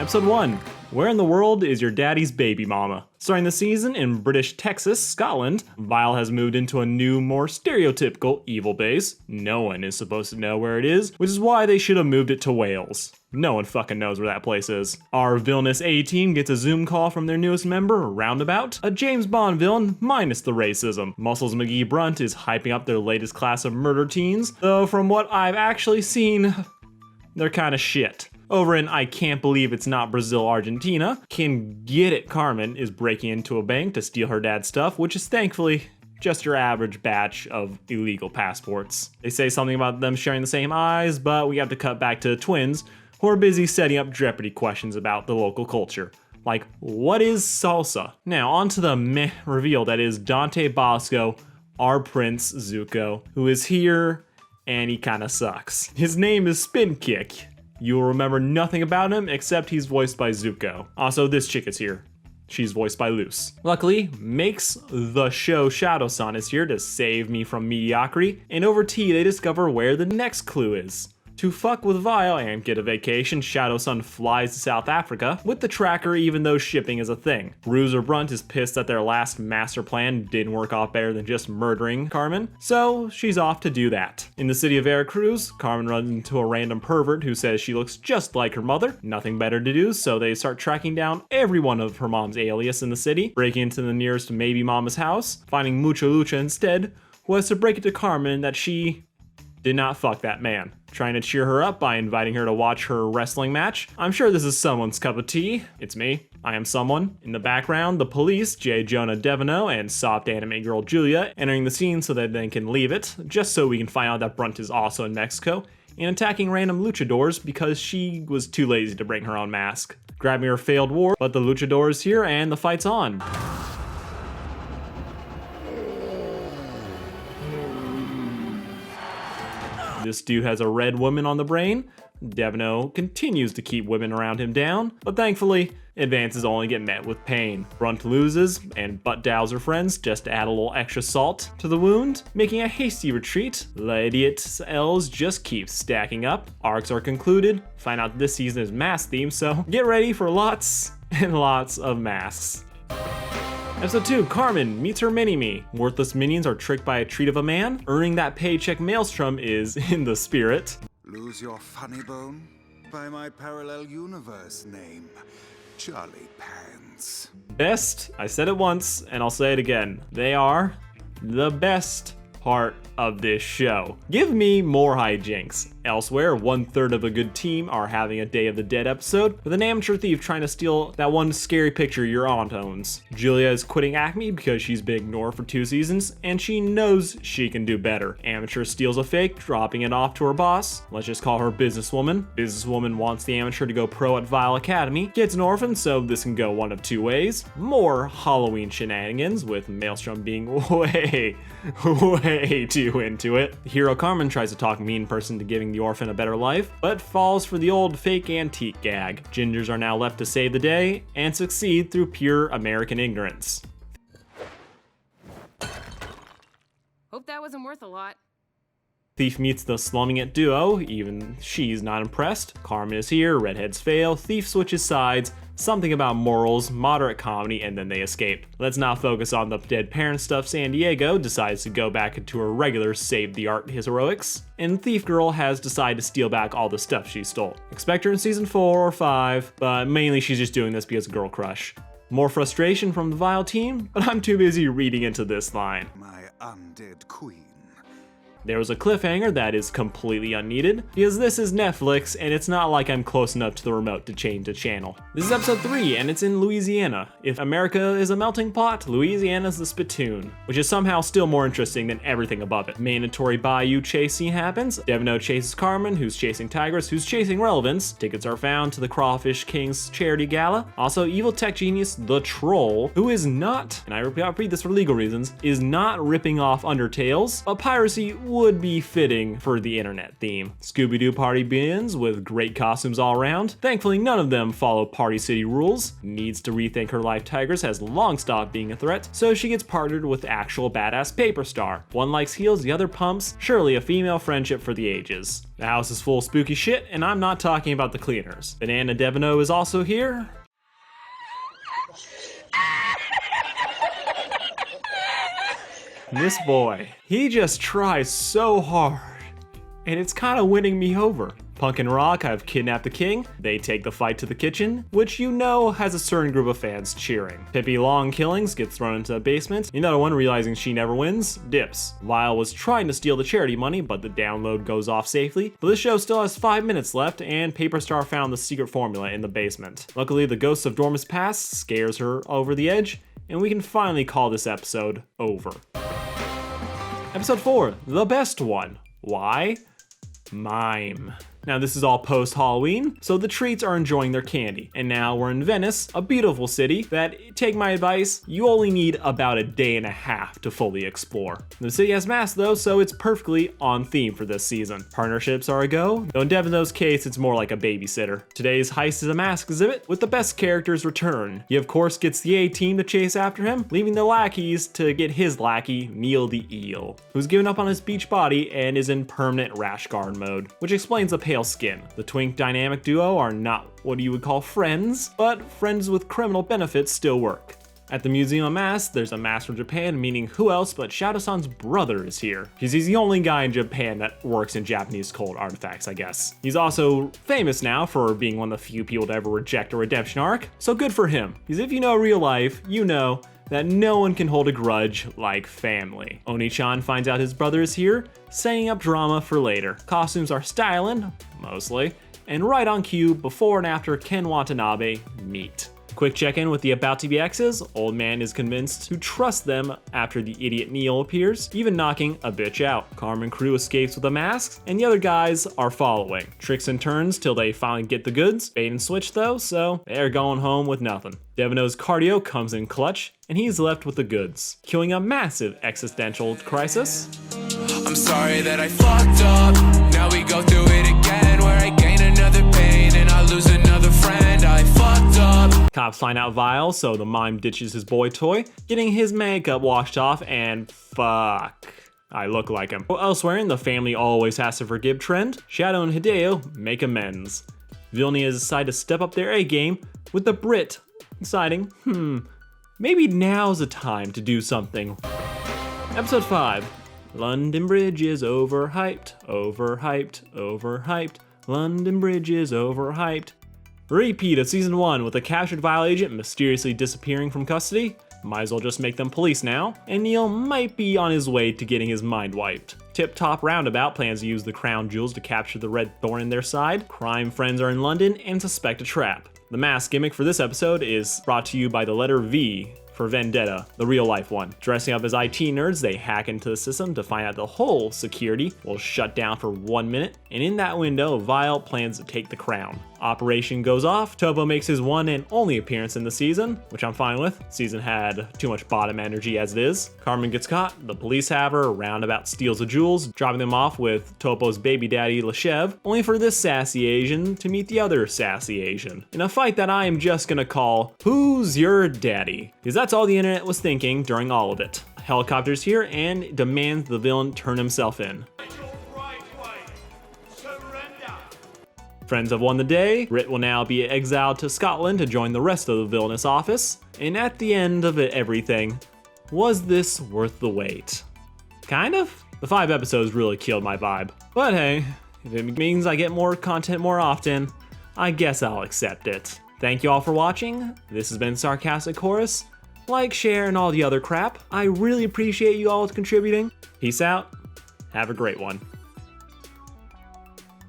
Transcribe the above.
Episode 1. Where in the world is your daddy's baby mama? Starting the season in British Texas, Scotland, Vile has moved into a new, more stereotypical evil base. No one is supposed to know where it is, which is why they should have moved it to Wales. No one fucking knows where that place is. Our villainous A-team gets a Zoom call from their newest member, Roundabout, a James Bond villain minus the racism. Muscles McGee Brunt is hyping up their latest class of murder teens, though from what I've actually seen, they're kinda shit. Over in I Can't Believe It's Not Brazil, Argentina, Can Get It Carmen is breaking into a bank to steal her dad's stuff, which is thankfully just your average batch of illegal passports. They say something about them sharing the same eyes, but we have to cut back to the twins, who are busy setting up Jeopardy questions about the local culture. Like, what is salsa? Now, on to the meh reveal that is Dante Bosco, our Prince Zuko, who is here, and he kinda sucks. His name is Spin Kick. You'll remember nothing about him except he's voiced by Zuko. Also, this chick is here. She's voiced by Luce. Luckily, Makes the Show Shadow-san is here to save me from mediocrity, and over tea they discover where the next clue is. To fuck with Vile and get a vacation, Shadow-san flies to South Africa with the tracker even though shipping is a thing. Bruiser Brunt is pissed that their last master plan didn't work off better than just murdering Carmen, so she's off to do that. In the city of Veracruz, Carmen runs into a random pervert who says she looks just like her mother. Nothing better to do, so they start tracking down every one of her mom's alias in the city, breaking into the nearest maybe mama's house, finding Mucha Lucha instead, who has to break it to Carmen that she did not fuck that man, trying to cheer her up by inviting her to watch her wrestling match. I'm sure this is someone's cup of tea. It's me. I am someone. In the background, the police, J. Jonah Devono and soft anime girl Julia, entering the scene so that they can leave it, just so we can find out that Brunt is also in Mexico, and attacking random luchadors because she was too lazy to bring her own mask. Grabbing her failed war, but the luchador is here and the fight's on. This dude has a red woman on the brain. Devono continues to keep women around him down, but thankfully, advances only get met with pain. Brunt loses, and butt dials her friends just to add a little extra salt to the wound, making a hasty retreat. The idiot's L's just keep stacking up. Arcs are concluded. Find out this season is mask themed, so get ready for lots and lots of masks. Episode 2, Carmen meets her mini-me. Worthless minions are tricked by a treat of a man. Earning that paycheck maelstrom is in the spirit. Lose your funny bone? By my parallel universe name, Charlie Pants. Best, I said it once, and I'll say it again. They are the best part of this show. Give me more hijinks. Elsewhere, 1/3 of a good team are having a Day of the Dead episode, with an amateur thief trying to steal that one scary picture your aunt owns. Julia is quitting Acme because she's been ignored for 2 seasons, and she knows she can do better. Amateur steals a fake, dropping it off to her boss. Let's just call her Businesswoman. Businesswoman wants the amateur to go pro at Vile Academy. Gets an orphan, so this can go one of 2 ways. More Halloween shenanigans, with Maelstrom being way too into it. Hero Carmen tries to talk mean person to giving the orphan a better life, but falls for the old fake antique gag. Gingers are now left to save the day and succeed through pure American ignorance. Hope that wasn't worth a lot. Thief meets the slumming it duo, even she's not impressed. Carmen is here, redheads fail, Thief switches sides, something about morals, moderate comedy, and then they escape. Let's not focus on the dead parent stuff. Sandiego decides to go back into her regular save the art heroics, and Thief Girl has decided to steal back all the stuff she stole. Expect her in season 4 or 5, but mainly she's just doing this because of girl crush. More frustration from the Vile team, but I'm too busy reading into this line. My undead queen. There was a cliffhanger that is completely unneeded, because this is Netflix and it's not like I'm close enough to the remote to change the channel. This is episode 3 and it's in Louisiana. If America is a melting pot, Louisiana's the spittoon, which is somehow still more interesting than everything above it. Mandatory Bayou chase scene happens. Devono chases Carmen, who's chasing Tigress, who's chasing relevance. Tickets are found to the Crawfish King's charity gala. Also, evil tech genius, the Troll, who is not, and I repeat this for legal reasons, is not ripping off Undertales, but piracy would be fitting for the internet theme. Scooby-Doo party begins with great costumes all around. Thankfully, none of them follow Party City rules. Needs to rethink her life. Tigress has long stopped being a threat, so she gets partnered with actual badass Paper Star. One likes heels, the other pumps. Surely a female friendship for the ages. The house is full of spooky shit, and I'm not talking about the cleaners. Banana Devino is also here. This boy, he just tries so hard, and it's kind of winning me over. Punk and Rock have kidnapped the king. They take the fight to the kitchen, which you know has a certain group of fans cheering. Pippi Longkillings gets thrown into a basement. Another one, realizing she never wins, dips. Lyle was trying to steal the charity money, but the download goes off safely. But this show still has 5 minutes left, and Paper Star found the secret formula in the basement. Luckily, the ghost of Dorma's past scares her over the edge, and we can finally call this episode over. Episode 4, the best one. Why? Mime. Now this is all post-Halloween, so the treats are enjoying their candy. And now we're in Venice, a beautiful city that, take my advice, you only need about a day and a half to fully explore. The city has masks though, so it's perfectly on theme for this season. Partnerships are a go, though in Devino's case it's more like a babysitter. Today's heist is a mask exhibit with the best characters return. He of course gets the A-team to chase after him, leaving the lackeys to get his lackey, Neil the Eel, who's given up on his beach body and is in permanent rash guard mode, which explains the pale skin. The twink dynamic duo are not what you would call friends, but friends with criminal benefits still work. At the Museum of Masks, there's a mask from Japan, meaning who else but Shadow-san's brother is here. Because he's the only guy in Japan that works in Japanese cult artifacts, I guess. He's also famous now for being one of the few people to ever reject a redemption arc, so good for him. Because if you know real life, you know that no one can hold a grudge like family. Oni-chan finds out his brother is here, setting up drama for later. Costumes are styling, mostly, and right on cue, before and after Ken Watanabe meet. Quick check-in with the about-to-be exes. Old man is convinced to trust them after the idiot Neil appears, even knocking a bitch out. Carmen crew escapes with a mask, and the other guys are following. Tricks and turns till they finally get the goods. Bait and switch though, so they're going home with nothing. Devino's cardio comes in clutch, and he's left with the goods, killing a massive existential crisis. I'm sorry that I fucked up. Now we go through it again, where I gain another pain and I lose another friend. I fucked up. Cops find out Vile, so the mime ditches his boy toy, getting his makeup washed off, and fuck, I look like him. Elsewhere in the family always has to forgive trend, Shadow and Hideo make amends. Vilni has decided to step up their A game, with the Brit deciding, maybe now's the time to do something. Episode 5. London Bridge is overhyped, overhyped, overhyped. London Bridge is overhyped. Repeat of season 1 with a captured Vile agent mysteriously disappearing from custody. Might as well just make them police now. And Neil might be on his way to getting his mind wiped. Tip Top Roundabout plans to use the crown jewels to capture the red thorn in their side. Crime friends are in London and suspect a trap. The mask gimmick for this episode is brought to you by the letter V for Vendetta, the real life one. Dressing up as IT nerds, they hack into the system to find out the whole security will shut down for 1 minute, and in that window, Vile plans to take the crown. Operation goes off, Topo makes his one and only appearance in the season, which I'm fine with. Season had too much bottom energy as it is. Carmen gets caught, the police have her, Roundabout steals the jewels, dropping them off with Topo's baby daddy Leshev, only for this sassy Asian to meet the other sassy Asian, in a fight that I am just gonna call, Who's Your Daddy? Because that's all the internet was thinking during all of it. Helicopter's here and demands the villain turn himself in. Friends have won the day. Rit will now be exiled to Scotland to join the rest of the villainous office. And at the end of everything, was this worth the wait? Kind of? The 5 episodes really killed my vibe. But hey, if it means I get more content more often, I guess I'll accept it. Thank you all for watching. This has been Sarcastic Chorus. Like, share, and all the other crap. I really appreciate you all contributing. Peace out. Have a great one.